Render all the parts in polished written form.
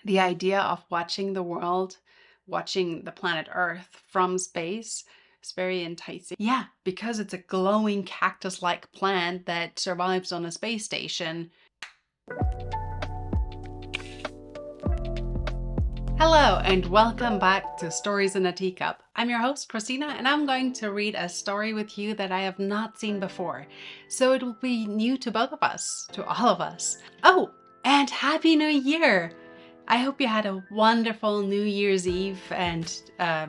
The idea of watching the world, watching the planet Earth from space is very enticing. Yeah, because it's a glowing cactus-like plant that survives on a space station. Hello and welcome back to Stories in a Teacup. I'm your host Christina and I'm going to read a story with you that I have not seen before. So it will be new to both of us, to all of us. Oh, and Happy New Year! I hope you had a wonderful New Year's Eve and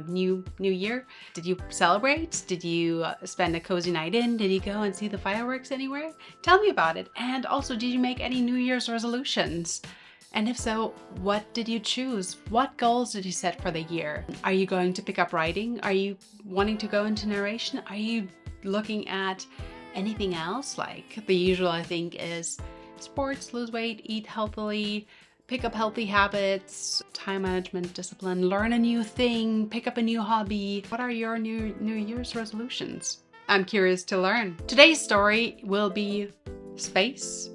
New Year. Did you celebrate? Did you spend a cozy night in? Did you go and see the fireworks anywhere? Tell me about it. And also, did you make any New Year's resolutions? And if so, what did you choose? What goals did you set for the year? Are you going to pick up writing? Are you wanting to go into narration? Are you looking at anything else? Like the usual, I think, is sports, lose weight, eat healthily, pick up healthy habits, time management, discipline, learn a new thing, pick up a new hobby. What are your New Year's resolutions? I'm curious to learn. Today's story will be Space,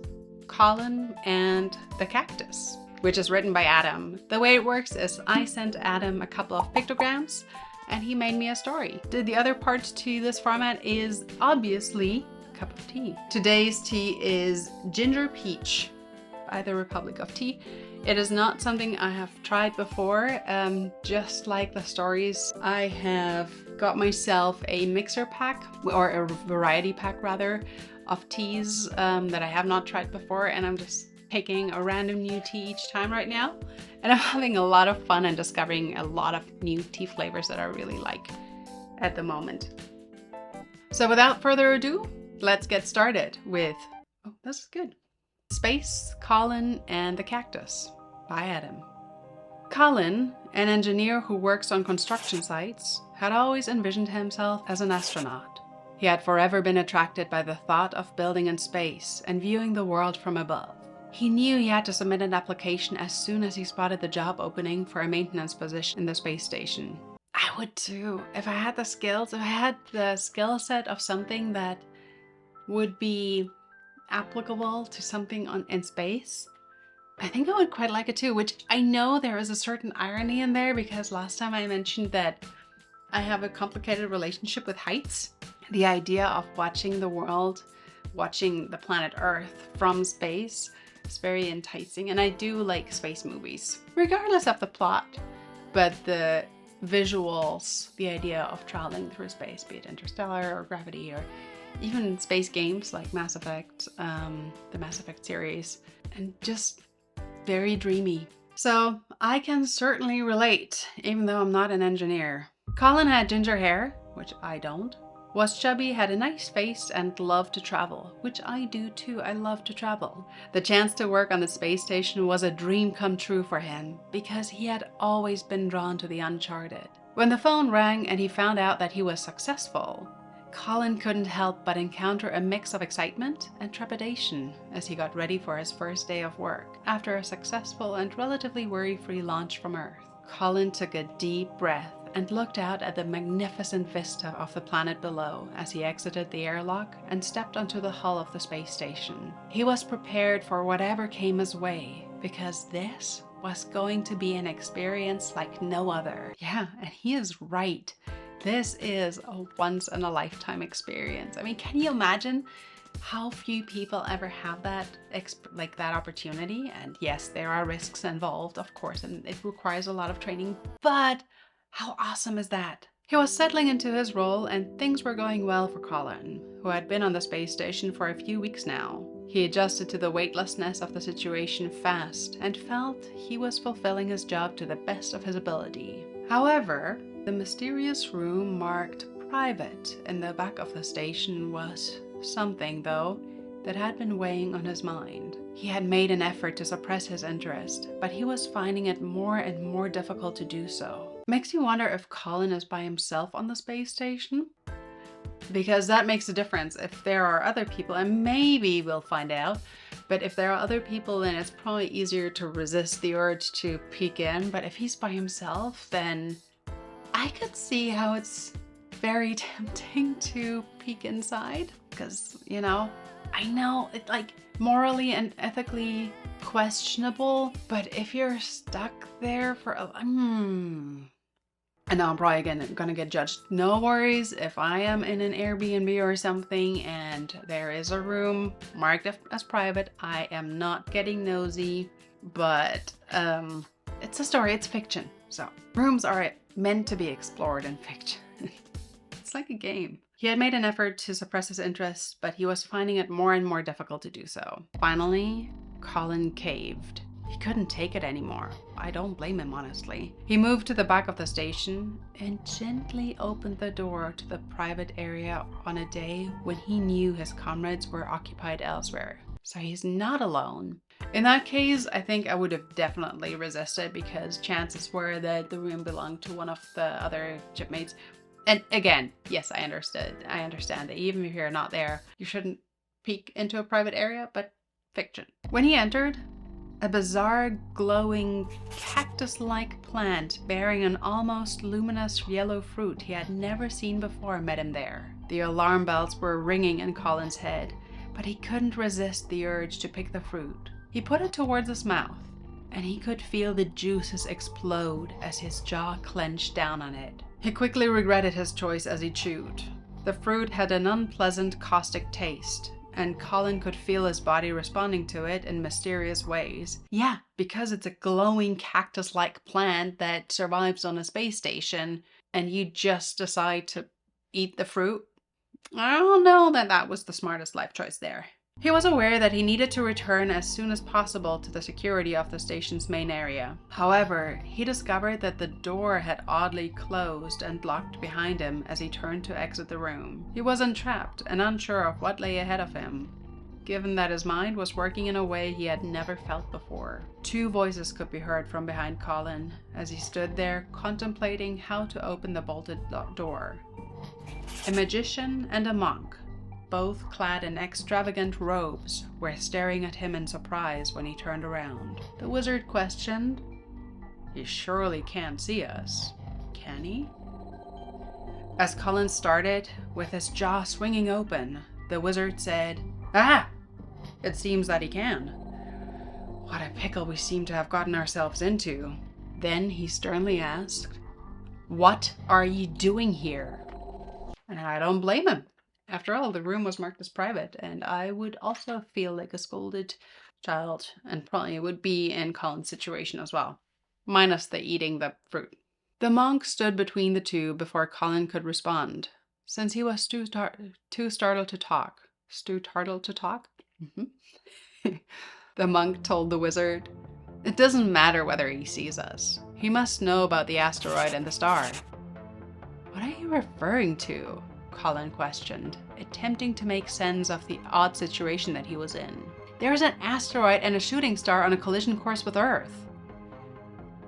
Colin, and the Cactus, which is written by Adam. The way it works is I sent Adam a couple of pictograms and he made me a story. The other part to this format is obviously a cup of tea. Today's tea is ginger peach by the Republic of Tea. It is not something I have tried before. Just like the stories, I have got myself a mixer pack, or a variety pack rather, of teas that I have not tried before, and I'm just picking a random new tea each time right now. And I'm having a lot of fun and discovering a lot of new tea flavors that I really like at the moment. So without further ado, let's get started with, oh, this is good. Space, Colin, and the Cactus by Adam. Colin, an engineer who works on construction sites, had always envisioned himself as an astronaut. He had forever been attracted by the thought of building in space and viewing the world from above. He knew he had to submit an application as soon as he spotted the job opening for a maintenance position in the space station. I would too, if I had the skills, if I had the skill set of something that would be applicable to something in space. I think I would quite like it too, which I know there is a certain irony in there because last time I mentioned that I have a complicated relationship with heights. The idea of watching the world, watching the planet Earth from space is very enticing, and I do like space movies, regardless of the plot, but the visuals, the idea of traveling through space, be it Interstellar or Gravity or even space games like Mass Effect, the Mass Effect series, and just very dreamy. So I can certainly relate, even though I'm not an engineer. Colin had ginger hair, which I don't, was chubby, had a nice face, and loved to travel, which I do too. I love to travel. The chance to work on the space station was a dream come true for him, because he had always been drawn to the uncharted. When the phone rang and he found out that he was successful, Colin couldn't help but encounter a mix of excitement and trepidation as he got ready for his first day of work after a successful and relatively worry-free launch from Earth. Colin took a deep breath and looked out at the magnificent vista of the planet below as he exited the airlock and stepped onto the hull of the space station. He was prepared for whatever came his way because this was going to be an experience like no other. Yeah, and he is right. This is a once-in-a-lifetime experience. I mean, can you imagine how few people ever have that opportunity? And yes, there are risks involved, of course, and it requires a lot of training, but how awesome is that? He was settling into his role and things were going well for Colin, who had been on the space station for a few weeks now. He adjusted to the weightlessness of the situation fast and felt he was fulfilling his job to the best of his ability. However, the mysterious room marked private in the back of the station was something, though, that had been weighing on his mind. He had made an effort to suppress his interest, but he was finding it more and more difficult to do so. Makes you wonder if Colin is by himself on the space station? Because that makes a difference. If there are other people, and maybe we'll find out, but if there are other people, then it's probably easier to resist the urge to peek in. But if he's by himself, then I could see how it's very tempting to peek inside because, you know, I know it, like, morally and ethically questionable, but if you're stuck there for a I know I'm probably gonna get judged. No worries if I am in an Airbnb or something and there is a room marked as private. I am not getting nosy, but it's a story, it's fiction. So rooms are meant to be explored in fiction. It's like a game. He had made an effort to suppress his interest, but he was finding it more and more difficult to do so. Finally, Colin caved. He couldn't take it anymore. I don't blame him, honestly. He moved to the back of the station and gently opened the door to the private area on a day when he knew his comrades were occupied elsewhere. So he's not alone. In that case, I think I would have definitely resisted because chances were that the room belonged to one of the other shipmates. And again, yes, I understand that even if you're not there, you shouldn't peek into a private area, but fiction. When he entered, a bizarre, glowing, cactus-like plant bearing an almost luminous yellow fruit he had never seen before met him there. The alarm bells were ringing in Colin's head, but he couldn't resist the urge to pick the fruit. He put it towards his mouth, and he could feel the juices explode as his jaw clenched down on it. He quickly regretted his choice as he chewed. The fruit had an unpleasant, caustic taste, and Colin could feel his body responding to it in mysterious ways. Yeah, because it's a glowing cactus-like plant that survives on a space station, and you just decide to eat the fruit. I don't know that that was the smartest life choice there. He was aware that he needed to return as soon as possible to the security of the station's main area. However, he discovered that the door had oddly closed and locked behind him as he turned to exit the room. He was entrapped and unsure of what lay ahead of him, given that his mind was working in a way he had never felt before. Two voices could be heard from behind Colin as he stood there contemplating how to open the bolted door. A magician and a monk, both clad in extravagant robes, were staring at him in surprise when he turned around. The wizard questioned, "He surely can't see us, can he?" As Colin started, with his jaw swinging open, the wizard said, "Ah! It seems that he can. What a pickle we seem to have gotten ourselves into." Then he sternly asked, "What are you doing here?" And I don't blame him. After all, the room was marked as private, and I would also feel like a scolded child, and probably would be in Colin's situation as well, minus the eating the fruit. The monk stood between the two before Colin could respond, since he was too startled to talk. The monk told the wizard, "It doesn't matter whether he sees us. He must know about the asteroid and the star." "What are you referring to?" Colin questioned, attempting to make sense of the odd situation that he was in. "There's an asteroid and a shooting star on a collision course with Earth,"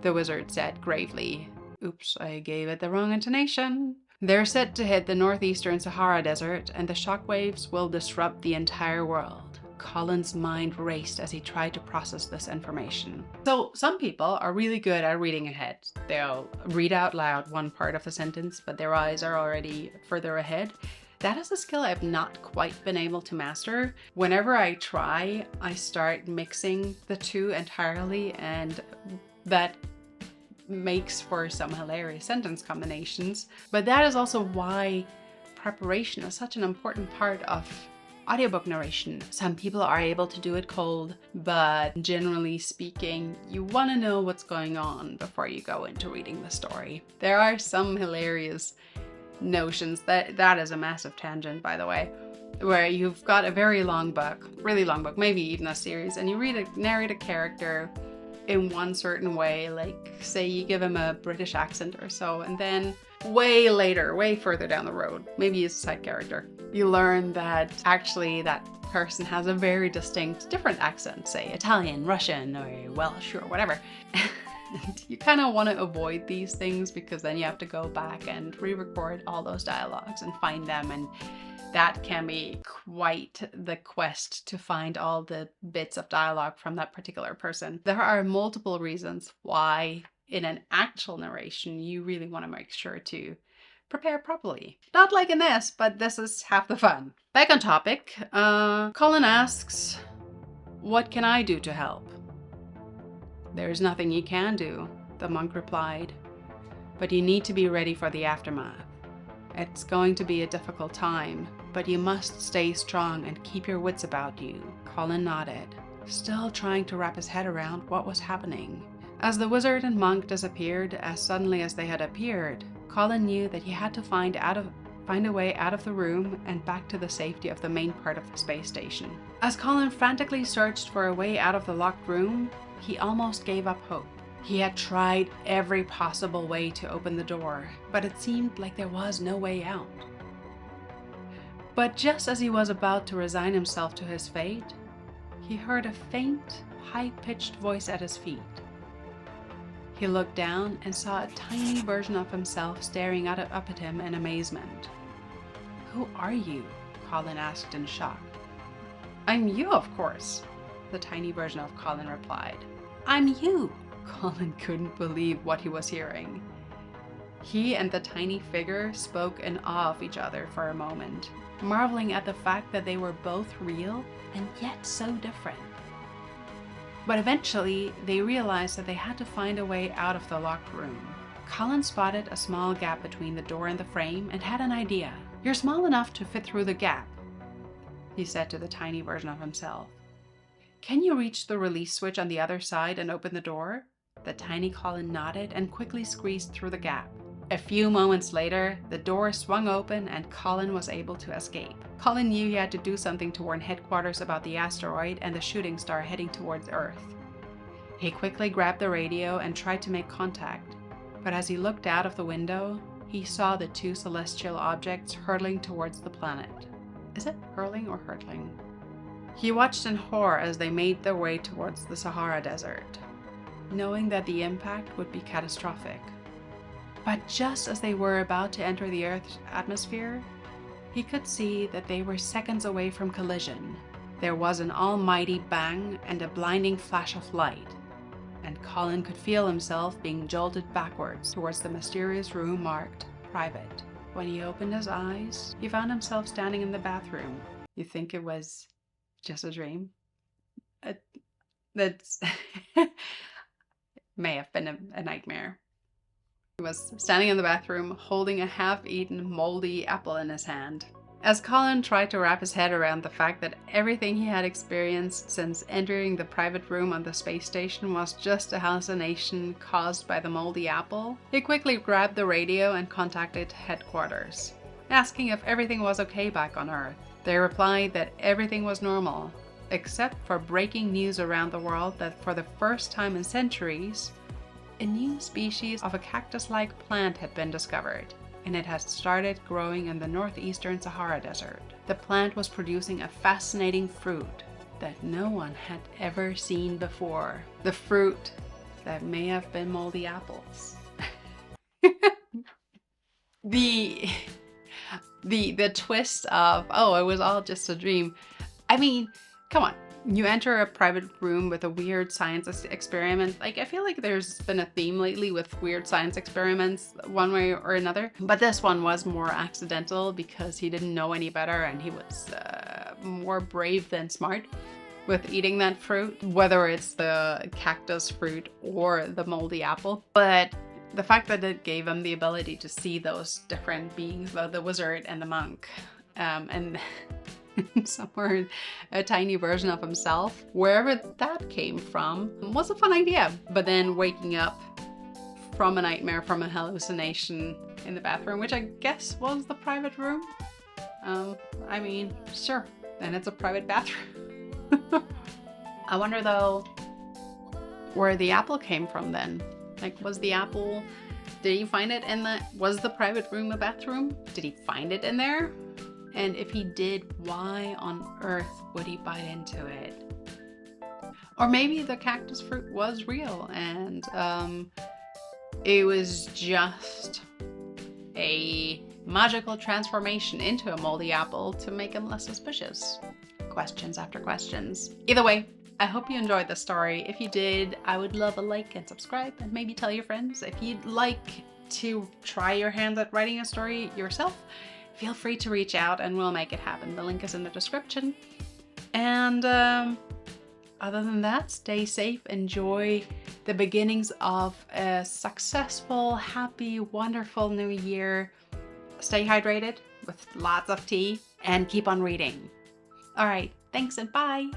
the wizard said gravely. Oops, I gave it the wrong intonation. "They're set to hit the northeastern Sahara Desert, and the shockwaves will disrupt the entire world." Colin's mind raced as he tried to process this information. So some people are really good at reading ahead. They'll read out loud one part of the sentence, but their eyes are already further ahead. That is a skill I've not quite been able to master. Whenever I try, I start mixing the two entirely, and that makes for some hilarious sentence combinations. But that is also why preparation is such an important part of audiobook narration. Some people are able to do it cold, but generally speaking, you want to know what's going on before you go into reading the story. There are some hilarious notions that is a massive tangent, by the way, where you've got a very long book, really long book, maybe even a series, and you narrate a character in one certain way, like say you give him a British accent or so, and then way later, way further down the road, maybe he's a side character, you learn that actually that person has a very distinct different accent, say Italian, Russian, or Welsh, or whatever. And you kind of want to avoid these things because then you have to go back and re-record all those dialogues and find them, and that can be quite the quest to find all the bits of dialogue from that particular person. There are multiple reasons why in an actual narration you really want to make sure to prepare properly. Not like in this, but this is half the fun. Back on topic, Colin asks, "What can I do to help?" "There's nothing you can do," the monk replied, "but you need to be ready for the aftermath. It's going to be a difficult time, but you must stay strong and keep your wits about you." Colin nodded, still trying to wrap his head around what was happening. As the wizard and monk disappeared as suddenly as they had appeared, Colin knew that he had to find a way out of the room and back to the safety of the main part of the space station. As Colin frantically searched for a way out of the locked room, he almost gave up hope. He had tried every possible way to open the door, but it seemed like there was no way out. But just as he was about to resign himself to his fate, he heard a faint, high-pitched voice at his feet. He looked down and saw a tiny version of himself staring up at him in amazement. "Who are you?" Colin asked in shock. "I'm you, of course," the tiny version of Colin replied. "I'm you!" Colin couldn't believe what he was hearing. He and the tiny figure spoke in awe of each other for a moment, marveling at the fact that they were both real and yet so different. But eventually, they realized that they had to find a way out of the locked room. Colin spotted a small gap between the door and the frame and had an idea. "You're small enough to fit through the gap," he said to the tiny version of himself. "Can you reach the release switch on the other side and open the door?" The tiny Colin nodded and quickly squeezed through the gap. A few moments later, the door swung open and Colin was able to escape. Colin knew he had to do something to warn headquarters about the asteroid and the shooting star heading towards Earth. He quickly grabbed the radio and tried to make contact, but as he looked out of the window, he saw the two celestial objects hurtling towards the planet. Is it hurling or hurtling? He watched in horror as they made their way towards the Sahara Desert, knowing that the impact would be catastrophic. But just as they were about to enter the Earth's atmosphere, he could see that they were seconds away from collision. There was an almighty bang and a blinding flash of light, and Colin could feel himself being jolted backwards towards the mysterious room marked private. When he opened his eyes, he found himself standing in the bathroom. You think it was just a dream? That's may have been a nightmare. He was standing in the bathroom holding a half-eaten moldy apple in his hand. As Colin tried to wrap his head around the fact that everything he had experienced since entering the private room on the space station was just a hallucination caused by the moldy apple, he quickly grabbed the radio and contacted headquarters, asking if everything was okay back on Earth. They replied that everything was normal, except for breaking news around the world that for the first time in centuries, a new species of a cactus-like plant had been discovered, and it had started growing in the northeastern Sahara Desert. The plant was producing a fascinating fruit that no one had ever seen before. The fruit that may have been moldy apples. The twist of, oh, it was all just a dream. I mean, come on. You enter a private room with a weird science experiment. Like, I feel like there's been a theme lately with weird science experiments one way or another. But this one was more accidental because he didn't know any better and he was more brave than smart with eating that fruit, whether it's the cactus fruit or the moldy apple. But the fact that it gave him the ability to see those different beings, the wizard and the monk, and somewhere a tiny version of himself, wherever that came from, was a fun idea. But then waking up from a nightmare, from a hallucination in the bathroom, which I guess was the private room. I mean, sure, then it's a private bathroom. I wonder though, where the apple came from then. Like, was the apple, did he find it in was the private room a bathroom? Did he find it in there? And if he did, why on earth would he bite into it? Or maybe the cactus fruit was real and it was just a magical transformation into a moldy apple to make him less suspicious. Questions after questions. Either way, I hope you enjoyed the story. If you did, I would love a like and subscribe and maybe tell your friends. If you'd like to try your hands at writing a story yourself, feel free to reach out and we'll make it happen. The link is in the description. And Other than that, stay safe, enjoy the beginnings of a successful, happy, wonderful new year. Stay hydrated with lots of tea and keep on reading. All right, thanks and bye.